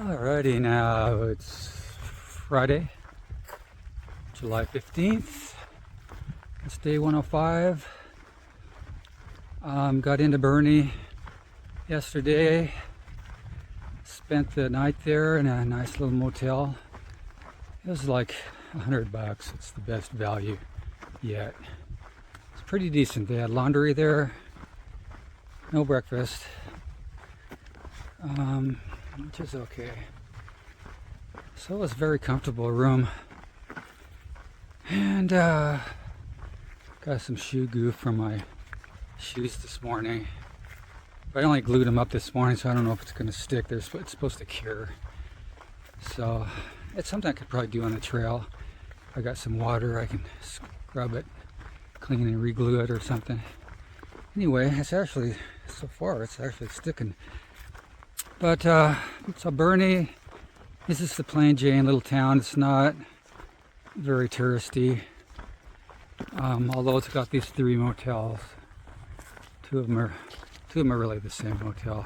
Alrighty, now it's Friday, July 15th. It's day 105. Got into Bernie yesterday. Spent the night there in a nice little motel. It was like $100. It's the best value yet. It's pretty decent. They had laundry there, no breakfast, which is okay. So it was a very comfortable room. And got some shoe goo from my shoes this morning. But I only glued them up this morning, so I don't know if it's going to stick. It's supposed to cure. So it's something I could probably do on the trail. I got some water, I can scrub it, clean and re-glue it or something. Anyway, it's actually, so far, it's actually sticking. But, so Bernie, this is the Plain Jane little town. It's not very touristy. Although it's got these 3 motels. Two of them are really the same motel.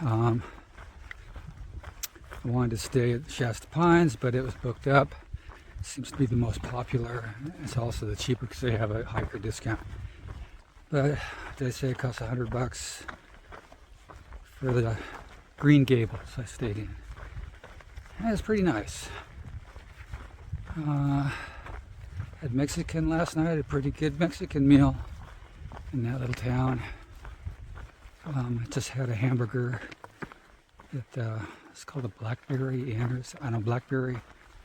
I wanted to stay at Shasta Pines, but it was booked up. It seems to be the most popular. It's also the cheaper because they have a hiker discount. But they say it costs $100 for the Green Gables I stayed in. And it's pretty nice. Had Mexican last night, a pretty good Mexican meal in that little town. Just had a hamburger that it's called a blackberry inn, or I don't know, blackberry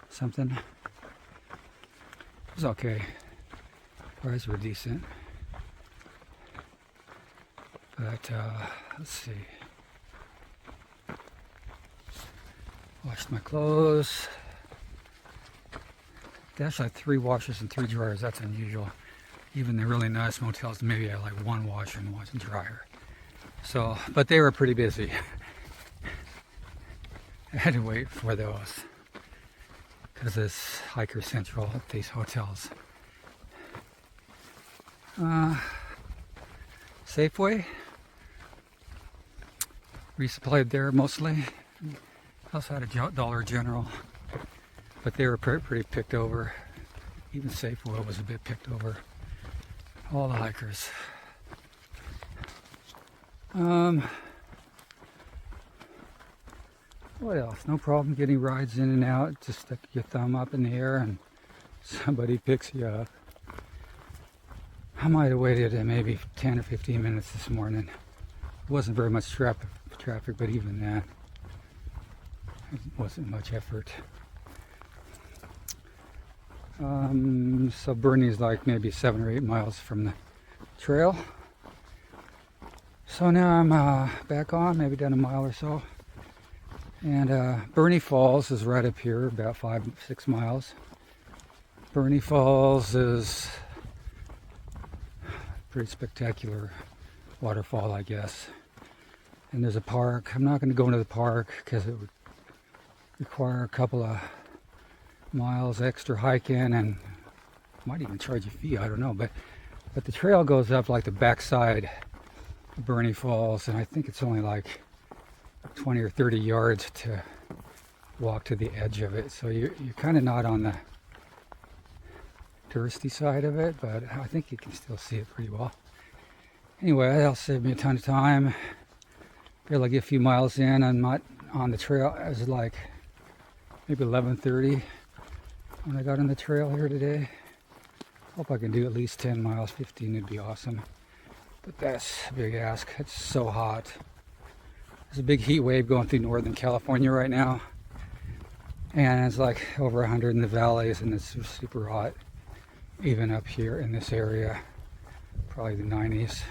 something. It was okay. Prices were decent. But let's see. Washed my clothes. They actually had 3 washers and 3 dryers. That's unusual. Even the really nice motels maybe had like 1 washer and 1 dryer. So, but they were pretty busy. I had to wait for those because it's hiker central at these hotels. Safeway, resupplied there mostly. Also had a Dollar General, but they were pretty picked over. Even Safeway was a bit picked over. All the hikers. What else? No problem getting rides in and out. Just stick your thumb up in the air and somebody picks you up. I might have waited maybe 10 or 15 minutes this morning. It wasn't very much traffic, but even that, it wasn't much effort. So Bernie's like maybe 7 or 8 miles from the trail. So now I'm back on, maybe down a mile or so. And Bernie Falls is right up here, about 5-6 miles. Bernie Falls is a pretty spectacular waterfall, I guess. And there's a park. I'm not going to go into the park because it would require a couple of miles extra hiking and might even charge a fee, I don't know. But the trail goes up like the backside of Bernie Falls, and I think it's only like 20 or 30 yards to walk to the edge of it. So you're kind of not on the touristy side of it, but I think you can still see it pretty well. Anyway, that'll save me a ton of time. Feel like a few miles in, I'm not on the trail. It was like maybe 11:30 when I got on the trail here today. Hope I can do at least 10 miles, 15 would be awesome. But that's a big ask. It's so hot. There's a big heat wave going through Northern California right now. And it's like over 100 in the valleys, and it's super hot. Even up here in this area, probably the 90s.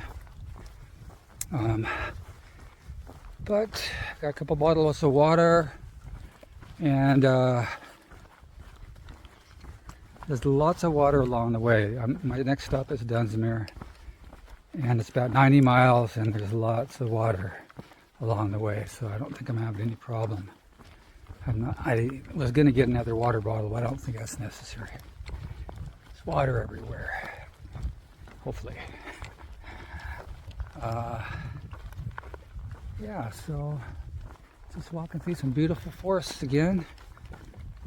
But got a couple bottles of water, and there's lots of water along the way. My next stop is Dunsmuir, and it's about 90 miles, and there's lots of water along the way, so I don't think I'm having any problem. I was going to get another water bottle, but I don't think that's necessary. There's water everywhere, hopefully. Yeah, so Just walking through some beautiful forests again.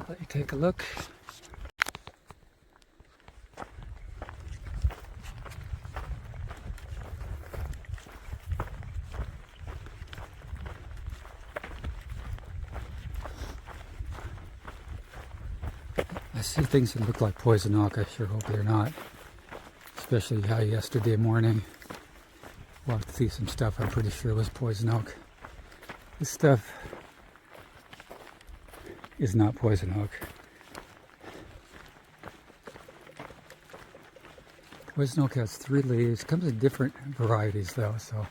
Let you take a look. I see things that look like poison oak. I sure hope they're not. Especially how yesterday morning walked through some stuff I'm pretty sure was poison oak. This stuff is not poison oak. Poison oak has 3 leaves. Comes in different varieties though, so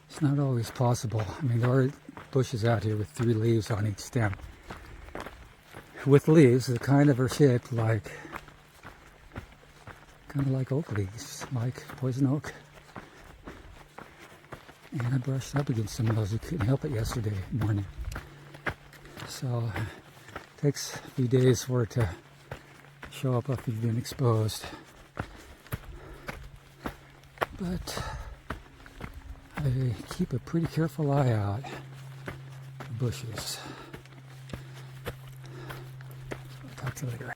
it's not always possible. I mean, there are bushes out here with 3 leaves on each stem. With leaves that kind of are shaped like oak leaves, like poison oak. And I brushed up against some of those. You couldn't help it yesterday morning. So it takes a few days for it to show up after you've been exposed. But I keep a pretty careful eye out for bushes. I'll talk to you later.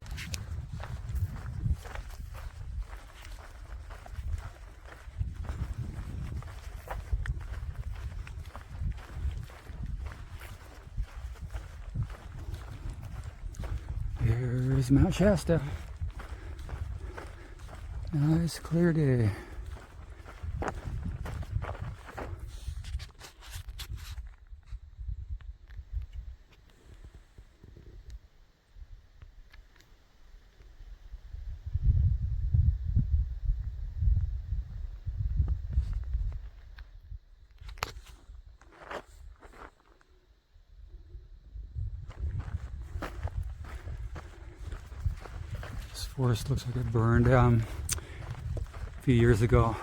Here's Mount Shasta. Nice clear day. This forest looks like it burned a few years ago.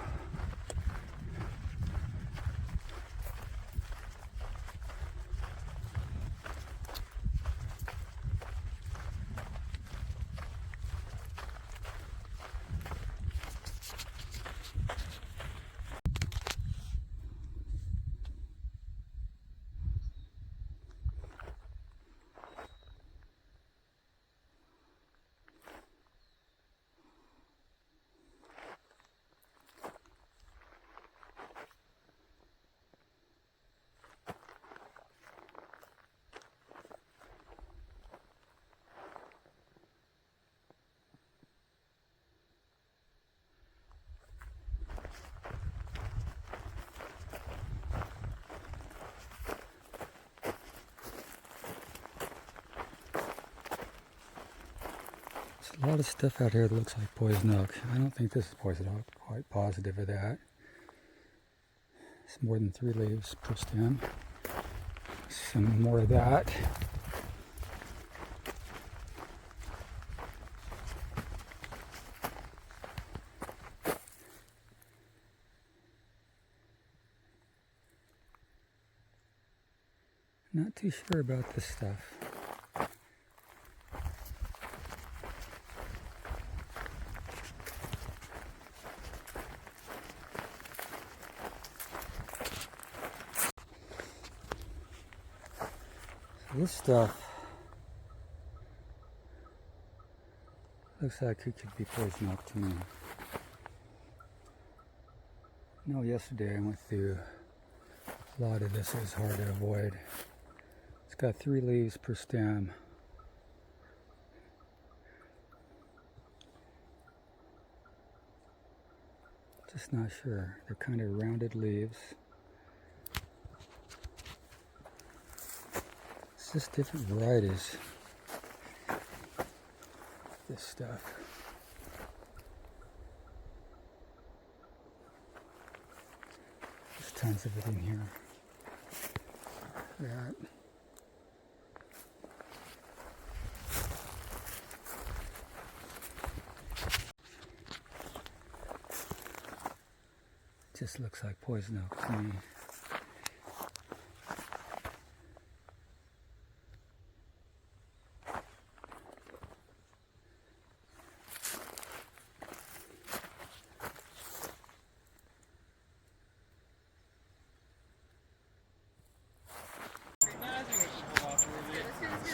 There's a lot of stuff out here that looks like poison oak. I don't think this is poison oak. Quite positive of that. It's more than 3 leaves per stem. Some more of that. Not too sure about this stuff. This stuff looks like it could be poison oak to me. No, yesterday I went through a lot of this. It was hard to avoid. It's got 3 leaves per stem. Just not sure. They're kind of rounded leaves. It's just different varieties. This stuff. There's tons of it in here. That. Just looks like poison oak to me.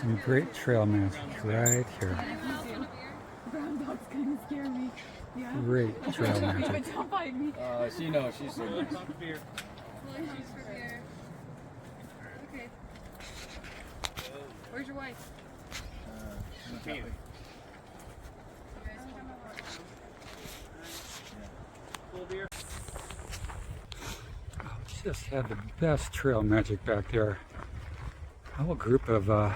Some great trail magic right here. Brown dog's gonna scare me. Yeah. Great trail magic. Don't bite me. She knows. She's so nice. Okay. Where's your wife? Just had the best trail magic back there. A whole group of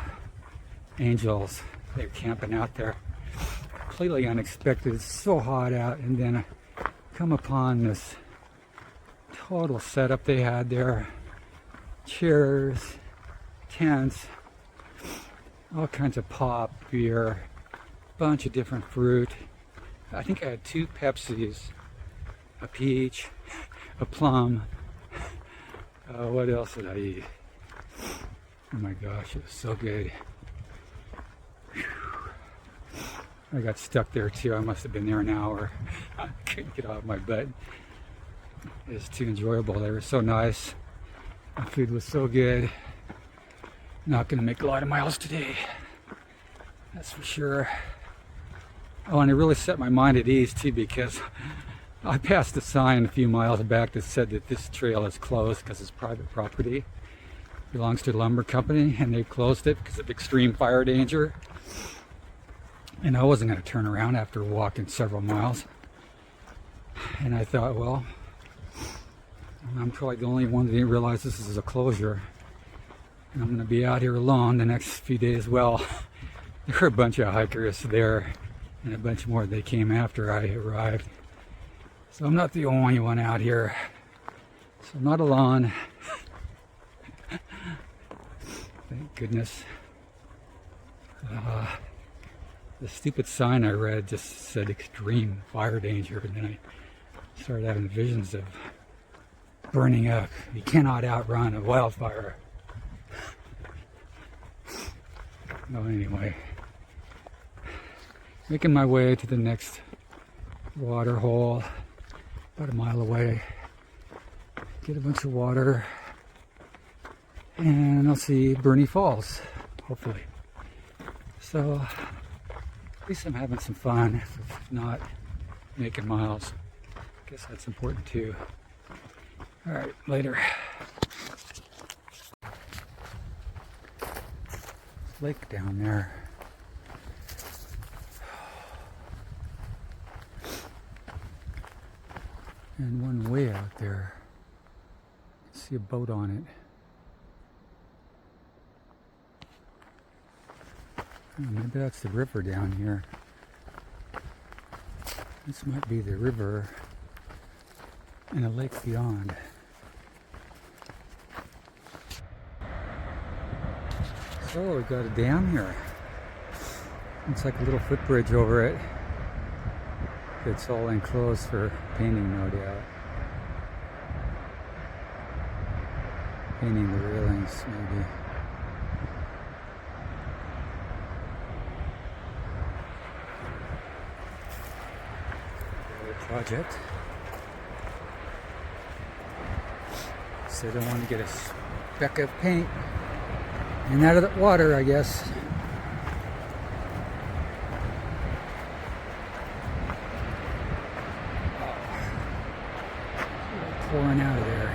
angels. They're camping out there. Completely unexpected. It's so hot out, and then I come upon this total setup they had there. Chairs, tents, all kinds of pop, beer, bunch of different fruit. I think I had 2 Pepsis, a peach, a plum. What else did I eat? Oh my gosh, it was so good. Whew. I got stuck there too. I must have been there an hour. I couldn't get off my butt. It was too enjoyable. They were so nice. The food was so good. Not going to make a lot of miles today. That's for sure. Oh, and it really set my mind at ease too, because I passed a sign a few miles back that said that this trail is closed because it's private property. It belongs to the lumber company, and they closed it because of extreme fire danger. And I wasn't going to turn around after walking several miles. And I thought, well, I'm probably the only one that didn't realize this is a closure. And I'm going to be out here alone the next few days. Well, there were a bunch of hikers there, and a bunch more that came after I arrived. So I'm not the only one out here. So I'm not alone. Thank goodness. The stupid sign I read just said extreme fire danger, and then I started having visions of burning up. You cannot outrun a wildfire. Well, anyway, making my way to the next water hole, about a mile away. Get a bunch of water, and I'll see Bernie Falls, hopefully. So, at least I'm having some fun, if not making miles. I guess that's important too. Alright, later. Lake down there. And one way out there. I see a boat on it. Oh, maybe that's the river down here. This might be the river and a lake beyond. So we got a dam here. Looks like a little footbridge over it. It's all enclosed for painting, no doubt. Painting the railings, maybe. Project. So I don't want to get a speck of paint in out of the water, I guess. Pouring out of there.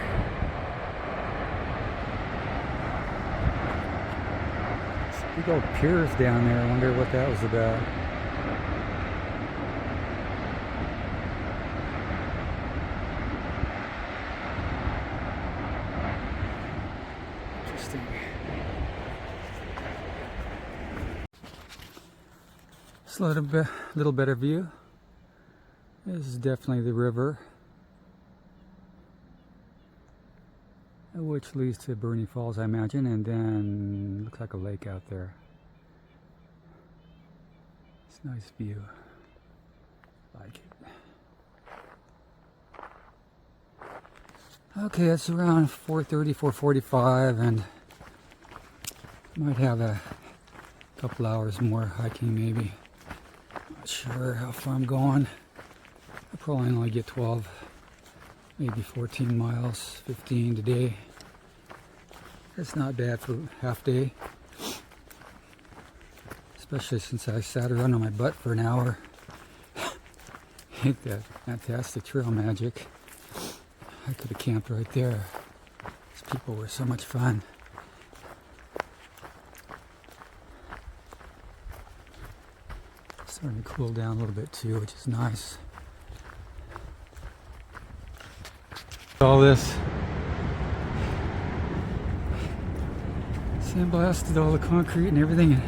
Big old piers down there. I wonder what that was about. Interesting. Just a little better view. This is definitely the river, which leads to Bernie Falls, I imagine, and then looks like a lake out there. It's a nice view. Like it. Okay, it's around 4:30, 4:45, and might have a couple hours more hiking, maybe. Not sure how far I'm going. I'll probably only get 12, maybe 14 miles, 15 today. That's not bad for half day. Especially since I sat around on my butt for an hour. Ain't that fantastic trail magic? I could have camped right there. These people were so much fun. Starting to cool down a little bit too, which is nice. All this sandblasted all the concrete and everything.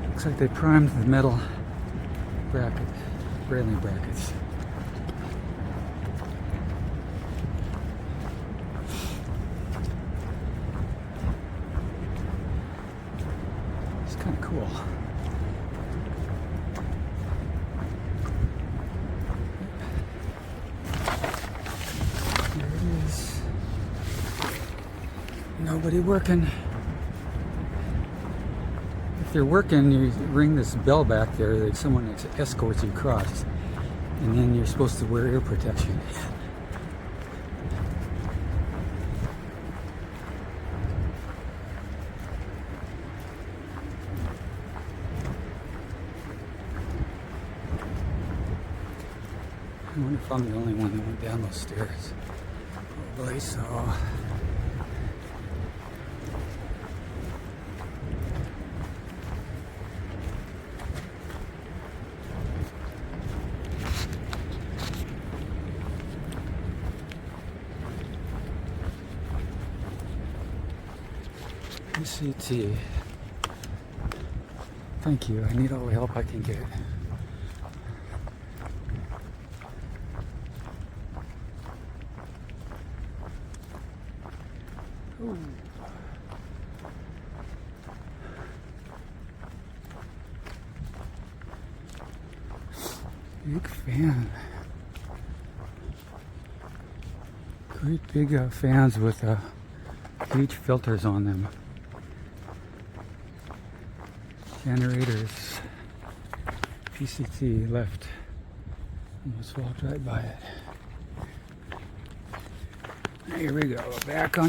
Looks like they primed the metal railing brackets. It's kind of cool. There it is. Nobody working. If they're working, you ring this bell back there that someone escorts you across, and then you're supposed to wear ear protection. I wonder if I'm the only one that went down those stairs. Probably so. PCT. Thank you. I need all the help I can get. Ooh. Big fan. Great big fans with huge filters on them. Generators. PCT left. Almost walked right by it. Here we go. Back on